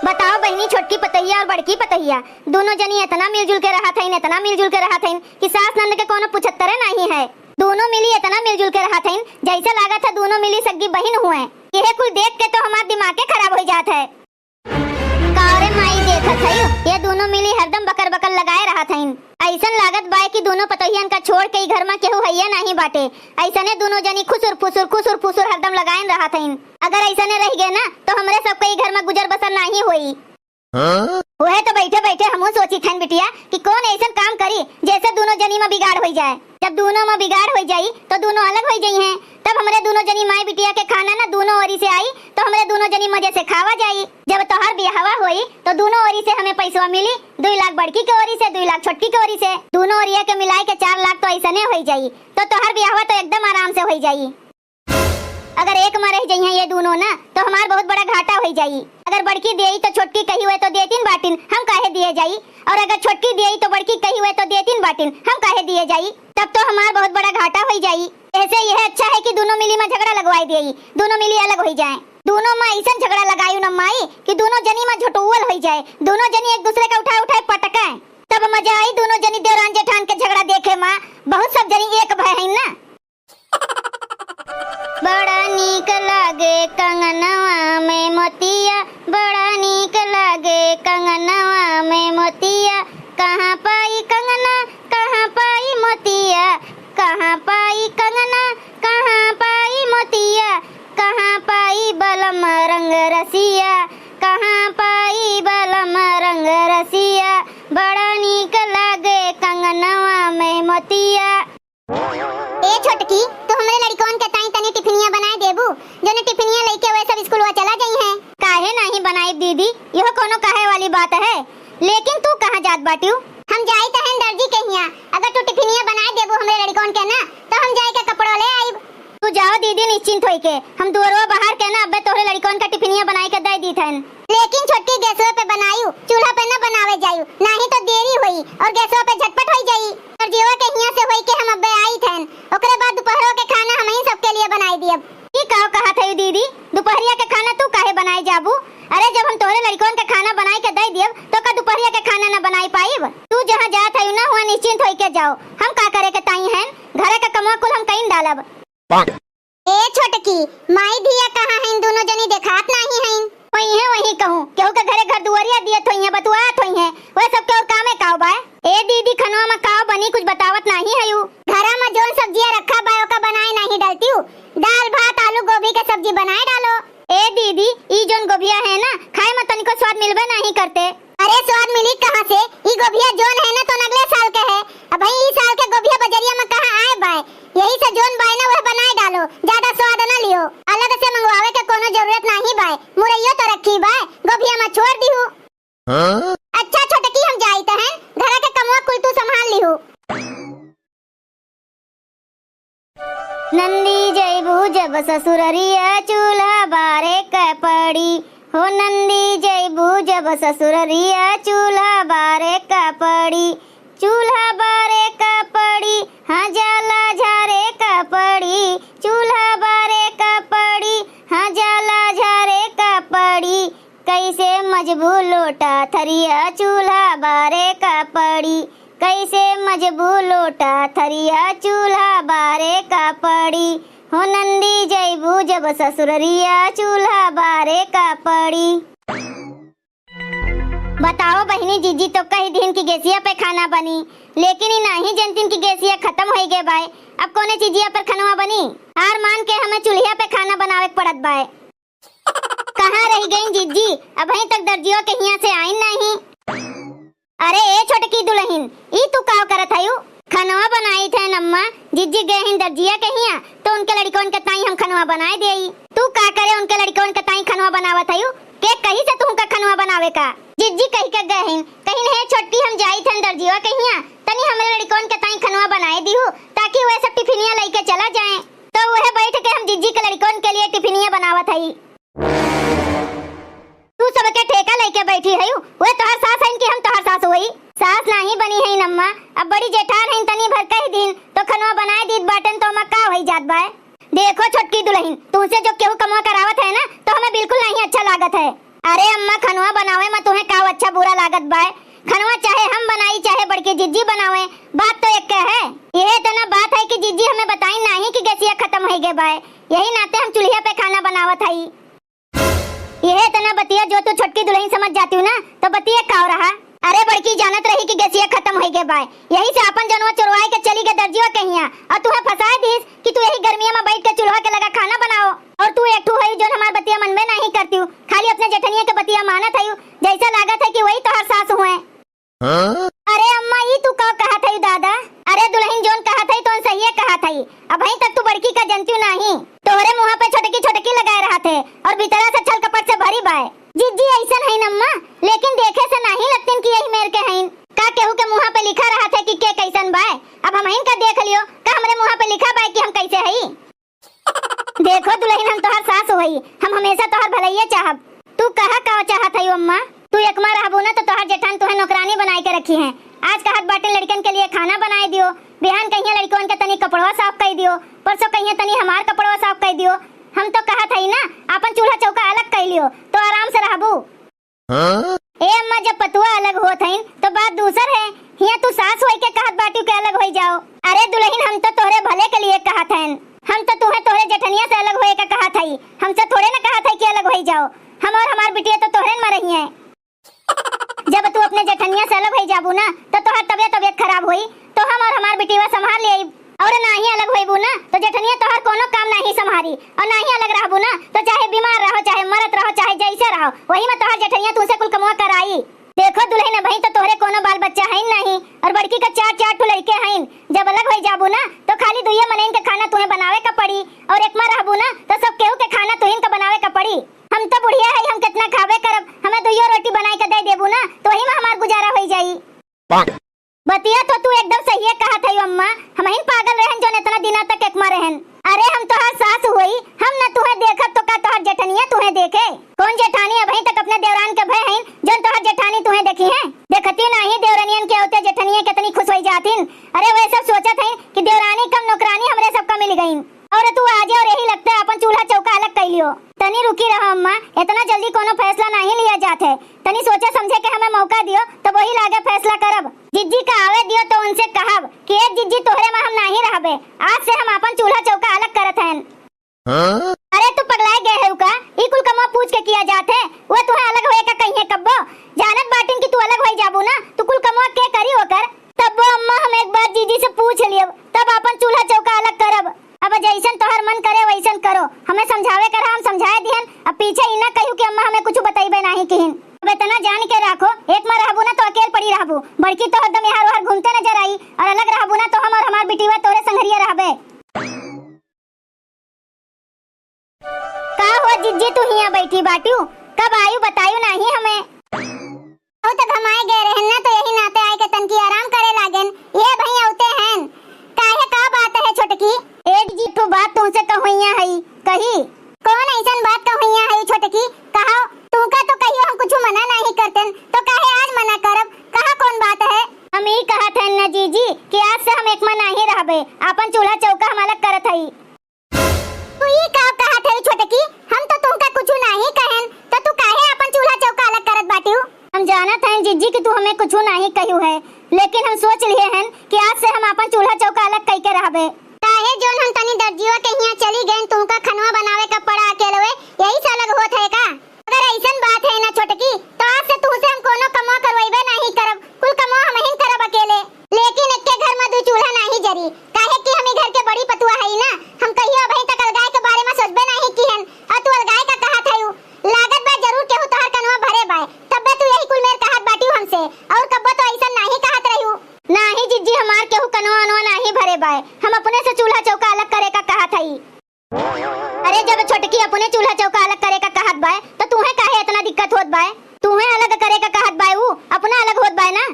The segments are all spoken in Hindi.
बताओ बहनी, छोटकी पतैया और बड़की पतैया दोनों जनी इतना मिलजुल के रहा था, इतना मिलजुल के रहा था कि सास नंद के कोनो पुछत्तरे नहीं है। दोनों मिली इतना मिलजुल के रहा था जैसे लगा था दोनों मिली सगी बहन हुए। यह कुल देख के तो हमारा दिमाग के खराब हो जात है। कारे माई देखत है ये दोनों मिली हरदम बकर बकर लगाए रहा था। ऐसन लागत बाय कि दोनों पतोहियन का छोड़ के घर में केहू हैया नहीं बाटे। ऐसने दोनों जनी खुसुर फुसुर हरदम लगाए रहा था। अगर ऐसने रह गए ना तो हमरे सबके घर में गुजर बसर नहीं हुई। वह तो बैठे बैठे हमू सोची थन बिटिया कि कौन ऐसा काम करी जैसे दोनों जनी में बिगाड़ हो जाए। जब दोनों में बिगाड़ हो जाई तो दोनों अलग हो जाई हैं। तब हमरे दोनों जनी माई बिटिया के खाना ना दोनों ओरी से आई तो हमरे दोनों जनी मजे से खावा जाई। जब तोहर बियाहवा हुई तो दोनों ओरी से हमें पैसा मिली, 2 लाख बड़की के ओरी से, 2 लाख छोटकी के ओरी से, दोनों ओरिया के मिलाई के 4 लाख तो ऐसने हो जाई। तो तोहर बियाहवा तो एकदम आराम से हो जाई। अगर एक में रह जाई ये दोनों ना तो हमार बहुत बड़ा घाटा हो जाई। अगर बड़की देई तो छोटकी कही हुए तो देतीन बाटिन हम काहे दिए जाई, और अगर छोटकी देई तो बड़की कही हुए तो देतीन बाटिन हम काहे दिए जाई। तब तो हमार बहुत बड़ा घाटा हो जाई। ऐसे यह अच्छा है कि दोनों मिली में झगड़ा लगवाई देई, दोनों मिली अलग हो जाए। दोनों में ऐसा झगड़ा लगायू न माई कि दोनों जनी में झुटुअल हो जाए, दोनों जनी एक दूसरे का उठाए पटके। तब मजा आई दोनों जनी देवरान जेठान के झगड़ा देखे माँ। बहुत सब जनी एक भय है ना। बड़ा नीक लागे कंगनवा में मोतिया, बड़ा नीक लागे कंगनवा में मोतिया। कहाँ पाई कंगना कहाँ पाई मोतिया, कहाँ पाई कंगना कहाँ पाई मोतिया। कहाँ पाई बलम रंग रसिया, कहाँ पाई बलम रंग रसिया। बड़ा नीक लागे कंगनवा में मोतिया। ए छोटकी, तो हमरे लड़कों के ताई तनी टिफिनिया बनाए देबू, जने टिफिनिया लेके वे सब स्कूलवा चला जाई हैं। काहे नहीं बनाई दीदी, यह कोनो काहे वाली बात है। लेकिन तू कहां जात बाटियो? हम जाई त हैं दर्जी के हिया। अगर तू टिफिनिया बनाए देबू हमरे लड़कों के ना तो हम जाई के कपड़ा ले आईब। तू जाओ दीदी निश्चिंत होई के, हम दुअरवा बाहर के ना अबे तोरे लड़कों का टिफिनिया बनाई के दे दी थन। लेकिन छोटकी गैसवा पे बनायू, चूल्हा पे ना बनावे जायू, नहीं तो देरी होई और गैसवा पे झटपट होई जाई। और जीवा के हिया से होई के हम अबे आई थन, ओकरे बाद दोपहरो के खाना हम ही सबके लिए बनाई दियब। की काव कहा थई दीदी, दोपहरिया के खाना तू काहे बनाई जाबू? अरे जब हम तोरे लड़कों के खाना बनाई के दे दियब तो का दोपहरिया के खाना ना बनाई पाईब? तू जहां जात है ना हुआ निश्चिंत होई के जाओ, हम का करे के ताई हैं। घरे का कमवा कुल हम कहीं डालब। ए छोटकी, माई धिया कहां हैं? दोनों जनी देखात नहीं हैं। वही कहूं केहू के घरे घर दुआरिया दियत होई है, बतुआत होई है, वो सब के और कामे काव बा। ए दीदी, खनवा में काव बनी कुछ बतावत नहीं है यू। घरा में जोन सब्जियां रखा बा ओका बनाए नहीं डालती हूं। दाल भात आलू गोभी के सब्जी बनाए डालो। ए दीदी, ई जोन गोभिया है ना खाए में तनिको स्वाद मिलबे नहीं करते। अरे स्वाद मिली कहां से? ई गोभिया जोन है ना तो अगले साल के है। अब भाई ई साल के गोभिया बजरिया में कहां आए बा? यही से जोन बाय ना वह बनाए डालो, ज्यादा स्वाद ना लियो। अलग से मंगवावे के कोनो जरूरत नहीं बा। मुरैयो तो रखी बा, गोभिया में छोड़ दी हूं। अच्छा छोटकी, हम जाई त हैं, घर के कमवा कुल तू संभाल ली हूं। नंदी जयबू जब ससुररिया चूल्हा बारे के पड़ी हो। नंदी जयबू जब ससुररिया चूल्हा बारे का पड़ी, चूल्हा बारे का पड़ी, हाँ जाला झारे का पड़ी, चूल्हा बारे का पड़ी, हाँ जाला झारे का पड़ी। कैसे मजबूर लोटा थरिया चूल्हा बारे का पड़ी, कैसे मजबूर लोटा थरिया चूल्हा बारे का पड़ी हो। नंदी जयबू जब ससुररिया चूल्हा बारे का पड़ी। बताओ बहनी, जीजी तो कई दिन की गैसिया पे खाना बनी, लेकिन ही नहीं जनतिन की गैसिया खत्म हो गए बाय। अब कोने चीजिया पर खाना बनी? हार मान के हमें चूल्हा पे खाना बनावे पड़त बाय। कहाँ रह गई जीजी? अभी तक दर्जियों के हिया से आई नहीं। अरे ए छोटकी दुल्हन, ई तू का करत हयू? खनवा बनाई थे नम्मा, जीजी गए हैं दर्जिया के हिया तो उनके लड़कों के ताई हम खनवा बनाए देई। तू का करे उनके लड़कों के ताई खनवा बनावत हयू? के कहीं से तू का खनवा बनावे का? जीजी कहीं के गए हैं, कहीं है छोटकी हम जाई थे दर्जिया के हिया तनी हमरे लड़कों के ताई खनवा बनाए दी हूं ताकि वह सब टिफिनिया लेके चला जाए। तो वह बैठ के हम जीजी के लड़कों के लिए टिफिनिया बनावत हई। तू सबके ठेका लेके बैठी है, वो तोहर सास है कि हम तोहर सास होई? सास नहीं बनी है नम्मा, अब बड़ी जेठान है, तनी भर कह दिन तो खनवा बनाए दीद बाटन तो मक्का होई जात बा। देखो छोटकी दुल्हन, तुमसे जो केहू कमवा करावत है ना तो हमें बिल्कुल नहीं अच्छा लागत है। अरे अम्मा खनवा बनावे में तुम्हें का अच्छा बुरा लागत बाय। खनवा चाहे हम बनाई चाहे बड़की जिज्जी बनावे, बात तो एक है। यह तना बात है कि जिज्जी हमें बताई नहीं कि गैसिया खत्म हो गए बाय, यही नाते हम चूल्हे पे खाना बनावत हई। यह तना बतिया जो तू छोटकी दुल्हन समझ जाती हूँ ना तो बतिया का रहा। अरे बड़की जानत रही कि गैसिया खत्म हो गए बाय, यही से अपन जनवा चुरवाए के चली गए दर्जिया कहिया और तुम्हें फंसा दीस कि तू यही गर्मिया में बैठ के चूल्हा के लगा खाना बनाओ। और तू एक ठू है जो हमार बतिया मन में नहीं करती हूँ, खाली अपने जेठनिया के बतिया मानत है, जैसा लागत है कि वही तो हर सास हुए। अरे अम्मा ये तू का कहा था दादा? अरे दुल्हन जोन कहा था तो सही कहा था। अब वहीं तक तू बड़की का जनती नहीं, तोहरे मुँह पे छोटकी छोटकी लगाए रहा थे और भीतरा से छल कपट से भरी बाय। जिज्जी ऐसा है नम्मा, लेकिन देखे से नहीं लगती कि यही मेर के हैं। का केहू के मुँह पे लिखा रहा था कि के कैसन बाय, अब हम का देख लियो का हमरे मुँह पे लिखा बाय कि हम कैसे हई। देखो दुल्हन हम तोहर सास होई, हम हमेशा तोहर भलैया चाहब। तू कहा का चाहत है अम्मा? तू एक मार रहबू ना तो तोहर जेठान तुहे नौकरानी बनाई के रखी है। आज कहत बाटे लड़कन के लिए खाना बनाए दियो, बिहान कहिया लड़कों के तनी कपड़वा साफ कर दियो, परसों कहिया तनी हमार कपड़वा साफ कर दियो। हम तो कहत हई ना अपन चूल्हा चौका अलग कर लियो तो आराम से रहबू। ए अम्मा जब पतुआ अलग होत हईन तो बात दूसर है, हिया तू सास होई के कहत बाटी के अलग होई जाओ। अरे दुल्हन हम तो तोहरे भले के लिए कहत हन, हम तो तुम्हें तोहरे जेठनिया से अलग होए का कहत हई, हमसे थोड़े ना कहत हई कि अलग होई जाओ। हम और हमार बिटिया तो तोहरे में रही हैं। जब तू अपने जेठनिया से अलग हो जाबू ना तो तोहर तबियत खराब हुई तो हम और हमार बिटिया संभाल ले, और नहीं अलग होइबू ना तो जेठनिया तोहर कोनो काम नहीं संभारी, और नहीं अलग रहबू ना तो चाहे बीमार रहो चाहे मरत रहो चाहे जैसे रहो वही में तोहर जेठनिया तुमसे कुल कमवा कराई। देखो दुल्हन भाई तो तोहरे कोनो बाल बच्चा है नहीं, और बड़की का चार ठो लड़के हैं। जब अलग हो जाबू ना तो खाली दुइये मनइन के खाना तुम्हें बनावे का पड़ी, और एक मार रहबू ना तो सब केहू के खाना तुहिन का बनावे का पड़ी। हम तो बुढ़िया है, हम कितना खावे करब, हमें दुइयो रोटी बनाई के दे देबू ना तो वही में हमार गुजारा हो जाई। बतिया तो तू एकदम सही कहा था अम्मा, हम ही पागल रहन जो इतना दिना तक एक मारे रहन। अरे हम तो हर सास हुई, हम न तुम्हें देखत तो का तोहर जेठनिया तुम्हें देखे? कौन जेठानी अभी तक अपने देवरान के भय हैं जो तोहर जेठानी तुम्हें देखी है? देखती नहीं देवरानियन के होते जेठनिया कितनी खुश हो जातीन। अरे वे सब सोचत हैं कि देवरानी कम नौकरानी हमरे सबका मिल गईन, और तू आजे और यही लगता है अपन चूल्हा चौका अलग कर लियो। तनी रुकी रहो अम्मा, इतना जल्दी कोनो फैसला नहीं लिया जाते, तनी सोचे समझे के हमें मौका दियो तो वही लागे फैसला करब। जिज्जी का आवे दियो तो उनसे कहब कि एक जिज्जी तोहरे में हम नहीं रहबे, आज से हम अपन चूल्हा चौका अलग करत हैं। अरे तू पगलाए गए है का? ई कुल कमा पूछ के किया जाते, वो तुम्हें अलग होए का कहिए कब्बो? जानत बाटिन कि तू अलग होई जाबू ना तू कुल कमा के करी होकर तब अम्मा हम एक बार जीजी से पूछ लियो तब अपन चूल्हा चौका अलग करब। अब जैसन तोहर मन करे वैसन करो, हमें समझावे करा हम समझाए दिहन, अब पीछे ही ना कहू कि अम्मा हमें कुछ बताइबे नहीं किहिन। अब इतना जान के रखो, एक मार रहबू ना तो अकेले पड़ी रहबू, बड़की तो हरदम यहाँ वहाँ घूमते नजर आई, और अलग रहबू ना तो हम और हमार बिटिया तोरे संगरिया रहबे। का हो जिज्जी तू हिया बैठी बाटू, कब आयु बतायू नहीं हमें? औ तक हम आए गए रहन ना तो यही नाते आए के तन की आराम करे लागेन, ये भई औते हैं। काहे का बात है छोटकी? एक जी तो बात तुमसे कहिया है, कही कौन ऐसन बात कहिया है छोटकी? कहो तुमका तो कहियो हम कुछ मना नहीं करतन तो काहे आज मना करब? कहा कौन बात है? हम ही कहत हैं ना जीजी कि आज से हम एक मन नहीं रहबे, अपन चूल्हा चौका हम अलग करत हई। तू ये का कहत है छोटकी? हम तो तुमका कुछ नहीं कहन तो तू काहे अपन चूल्हा चौका अलग करत बाटियो? हम जानत हैं जीजी कि तू हमें कुछ नहीं कहू है, लेकिन हम सोच लिए हैं कि आज से हम अपन चूल्हा चौका अलग कई के रहबे। काहे जोन हम तनी दर्जिया के हिया चली गए तुमका खनवा बनावे का पड़ा अकेले यही से अलग होत है का? अगर ऐसन बात है ना छोटकी तो आज से तुमसे हम कोनो कमा करवाइबे नहीं करब, कुल कमा हम ही करब अकेले। लेकिन एक के घर में दो चूल्हा नहीं जरी, काहे कि हम घर के बड़ी पतुआ है ना, हम कहियो अभी तक अलगाय के बारे में सोचबे नहीं किहन, और तू अलगाय का कहत है लागत बा जरूर केहू तोहर कनवा भरे बाय, तब तू यही कुल मेर कहत बाटी हमसे, और कब्बो तो ऐसा नहीं कहत रहियो। नहीं जिज्जी हमार केहू कनवा अनवा नहीं भरे बाय, हम अपने से चूल्हा चौका अलग करे का कहत हई। अरे जब छोटकी अपने चूल्हा चौका अलग करे का कहत बाय तो तुम्हें काहे इतना दिक्कत होत बाय? तुम्हें अलग करे का कहत बाय अपना अलग होत बाय ना?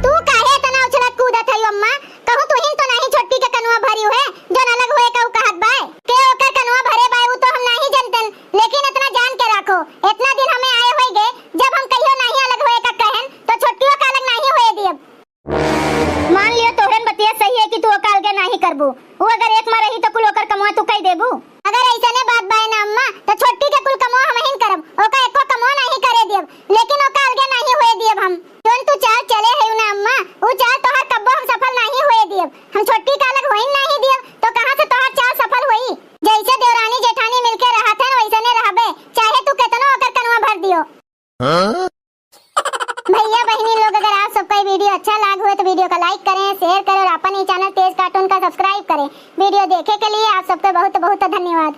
तू काहे इतना उछलत कूदत हई अम्मा? कहू तुहिन तो नहीं छोटकी के कनवा भरियो है जोन अलग होए का कहत बाय? के ओकर कनवा भरे बाय तो हम नहीं जानतन, लेकिन इतना जान के रखो इतना दिन हमें आए होई गए जब हम कहियो नहीं अलग होए का कहन तो छोटकियों का अलग नहीं होए दियब। मान लियो तोहरन बतिया सही है कि तू अकाल के नहीं करबू, वो अगर एक मार रही तो कुल ओकर कमवा तू कई देबू। अगर ऐसा ने बात बाय ना अम्मा तो छोटकी के कुल कमवा हम ही करब, ओका एको वीडियो को लाइक करें, शेयर करें और अपन ही चैनल तेज कार्टून का सब्सक्राइब करें। वीडियो देखे के लिए आप सबका बहुत बहुत धन्यवाद।